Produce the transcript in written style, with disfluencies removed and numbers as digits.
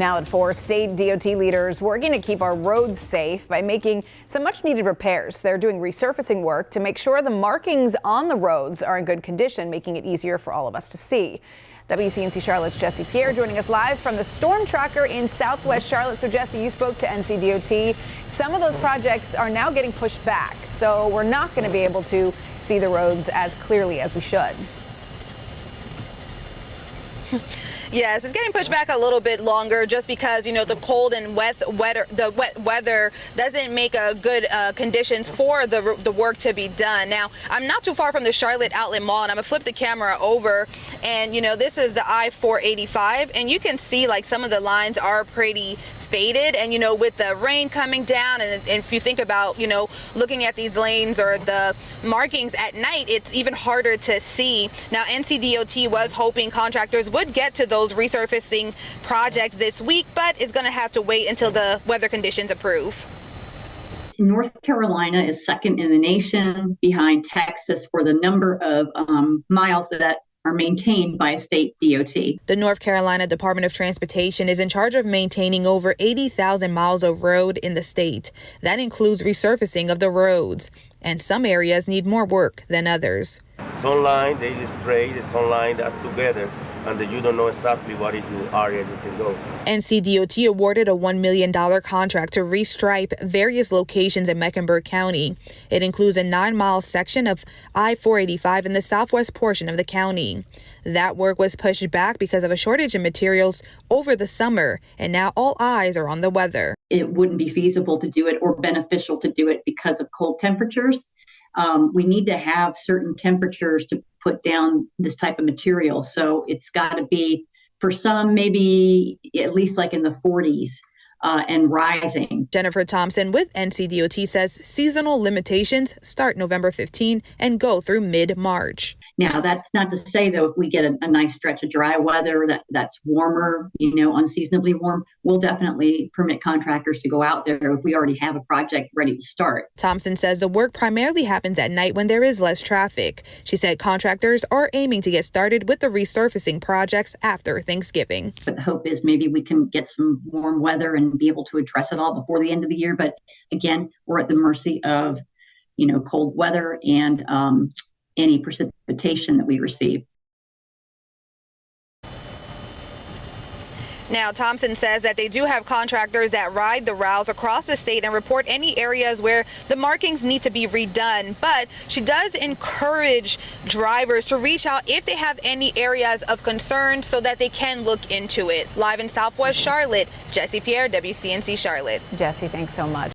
Now at 4, state DOT leaders working to keep our roads safe by making some much needed repairs. They're doing resurfacing work to make sure the markings on the roads are in good condition, making it easier for all of us to see. WCNC Charlotte's Jesse Pierre joining us live from the storm tracker in Southwest Charlotte. So Jesse, you spoke to NCDOT. Some of those projects are now getting pushed back, so we're not going to be able to see the roads as clearly as we should. Yes, it's getting pushed back a little bit longer just because, you know, the cold and wet weather doesn't make a good conditions for the work to be done. Now, I'm not too far from the Charlotte Outlet Mall, and I'm gonna flip the camera over, and you know, this is the I-485, and you can see like some of the lines are pretty faded, and you know, with the rain coming down, and if you think about, you know, looking at these lanes or the markings at night, it's even harder to see. Now, NCDOT was hoping contractors would get to those resurfacing projects this week, but it's going to have to wait until the weather conditions approve. North Carolina is second in the nation behind Texas for the number of miles that are maintained by a state DOT. The North Carolina Department of Transportation is in charge of maintaining over 80,000 miles of road in the state. That includes resurfacing of the roads, and some areas need more work than others. Some line, they just straight, the some line that's together, and you don't know exactly what is the area you can go. NCDOT awarded a $1 million contract to restripe various locations in Mecklenburg County. It includes a 9-mile section of I-485 in the southwest portion of the county. That work was pushed back because of a shortage of materials over the summer, and now all eyes are on the weather. It wouldn't be feasible to do it or beneficial to do it because of cold temperatures. We need to have certain temperatures to put down this type of material. So it's got to be, for some, maybe at least like in the 40s and rising. Jennifer Thompson with NCDOT says seasonal limitations start November 15 and go through mid-March. Now, that's not to say, though, if we get a nice stretch of dry weather that's warmer, you know, unseasonably warm, we'll definitely permit contractors to go out there if we already have a project ready to start. Thompson says the work primarily happens at night when there is less traffic. She said contractors are aiming to get started with the resurfacing projects after Thanksgiving. But the hope is maybe we can get some warm weather and be able to address it all before the end of the year. But again, we're at the mercy of, you know, cold weather and any precipitation that we receive. Now, Thompson says that they do have contractors that ride the routes across the state and report any areas where the markings need to be redone. But she does encourage drivers to reach out if they have any areas of concern so that they can look into it. Live in Southwest Charlotte, Jesse Pierre, WCNC Charlotte. Jesse, thanks so much.